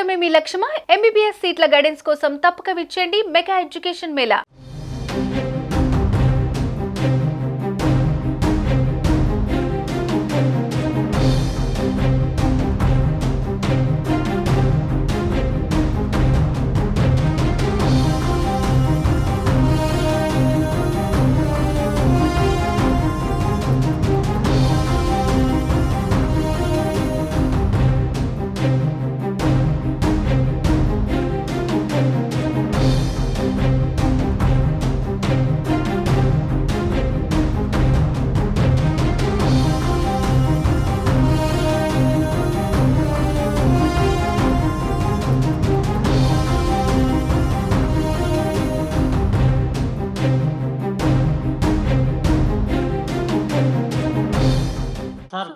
సాధించడమే మీ లక్ష్యమా? ఎంబీబీఎస్ సీట్ల గైడెన్స్ కోసం తప్పక విచ్చేయండి మెగా ఎడ్యుకేషన్ మేళా. సార్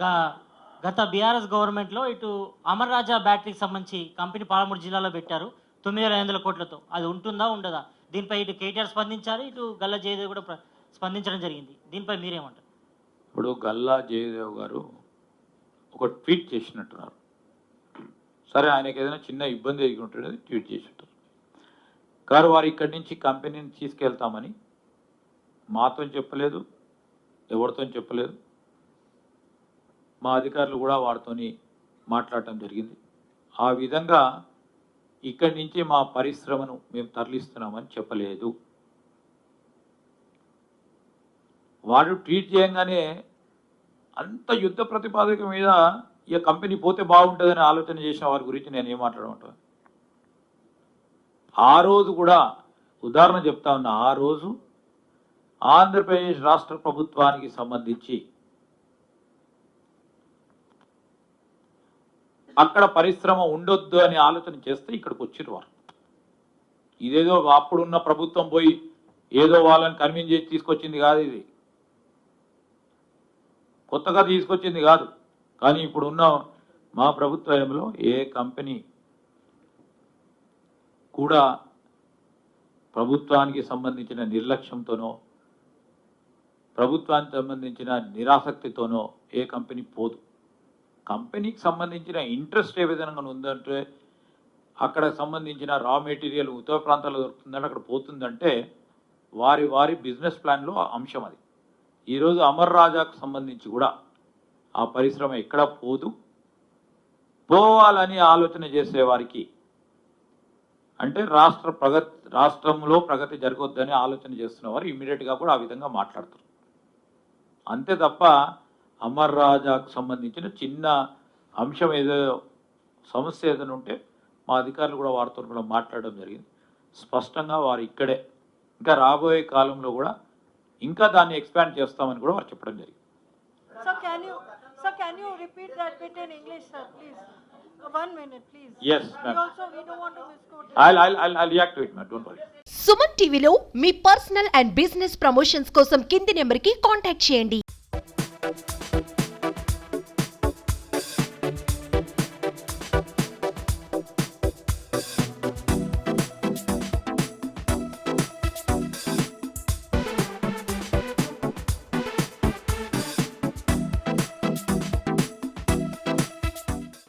గత బీఆర్ఎస్ గవర్నమెంట్లో ఇటు అమర్ రాజా బ్యాటరీకి సంబంధించి కంపెనీ పాలమూరు జిల్లాలో పెట్టారు 9,500 కోట్లతో. అది ఉంటుందా ఉండదా? దీనిపై ఇటు కేటీఆర్ స్పందించారు, ఇటు గల్లా జయదేవ్ కూడా స్పందించడం జరిగింది. దీనిపై మీరేమంటారు? ఇప్పుడు గల్లా జయదేవ్ గారు ఒక ట్వీట్ చేసినట్టున్నారు. సరే, ఆయనకి ఏదైనా చిన్న ఇబ్బంది ఎదుగు ఉంటుంది, ట్వీట్ చేసినట్టు. కారు వారు ఇక్కడి నుంచి కంపెనీని తీసుకెళ్తామని మాతో చెప్పలేదు, ఎవరితో చెప్పలేదు. మా అధికారులు కూడా వారితోని మాట్లాడటం జరిగింది. ఆ విధంగా ఇక్కడి నుంచి మా పరిశ్రమను మేము తరలిస్తున్నామని చెప్పలేదు. వాడు ట్వీట్ చేయగానే అంత యుద్ధ ప్రతిపాదక మీద ఈ కంపెనీ పోతే బాగుంటుందని ఆలోచన చేసిన వారి గురించి నేను ఏం మాట్లాడమంటాను? ఆ రోజు కూడా ఉదాహరణ చెప్తా ఉన్నా. ఆ రోజు ఆంధ్రప్రదేశ్ రాష్ట్ర ప్రభుత్వానికి సంబంధించి అక్కడ పరిశ్రమ ఉండొద్దు అని ఆలోచన చేస్తే ఇక్కడికి వచ్చిరు వారు. ఇదేదో అప్పుడున్న ప్రభుత్వం పోయి ఏదో వాళ్ళని కన్విన్స్ చేసి తీసుకొచ్చింది కాదు, ఇది కొత్తగా తీసుకొచ్చింది కాదు. కానీ ఇప్పుడున్న మా ప్రభుత్వంలో ఏ కంపెనీ కూడా ప్రభుత్వానికి సంబంధించిన నిర్లక్ష్యంతోనో ప్రభుత్వానికి సంబంధించిన నిరాసక్తితోనో ఏ కంపెనీ పోదు. కంపెనీకి సంబంధించిన ఇంట్రెస్ట్ ఏ విధంగా ఉందంటే అక్కడ సంబంధించిన రా మెటీరియల్ ఉత్తర ప్రాంతాల్లో దొరుకుతుందంటే అక్కడ పోతుందంటే వారి వారి బిజినెస్ ప్లాన్లో అంశం అది. ఈరోజు అమర్ రాజాకు సంబంధించి కూడా ఆ పరిశ్రమ ఎక్కడ పోదు. పోవాలని ఆలోచన చేసేవారికి అంటే రాష్ట్రంలో ప్రగతి జరగొద్దని ఆలోచన చేస్తున్న వారు ఇమ్మీడియట్గా కూడా ఆ విధంగా మాట్లాడతారు. అంతే తప్ప అమర్ రాజాకు సంబంధించిన చిన్న అంశం ఏదో సమస్య ఏదైనా ఉంటే మా అధికారులు కూడా వారితో కూడా మాట్లాడడం జరిగింది. స్పష్టంగా వారు ఇక్కడే ఇంకా రాబోయే కాలంలో కూడా ఇంకా దాన్ని ఎక్స్పాండ్ చేస్తామని కూడా వారు చెప్పడం జరిగింది. Sir, can you repeat that bit in English, sir, please? 1 minute, please. Yes, ma'am. We don't want to misquote. I'll react to it, ma'am. Don't worry. Suman టీవీలో మీ పర్సనల్ అండ్ బిజినెస్ ప్రమోషన్స్ కోసం కింది నెంబర్కి contact చేయండి.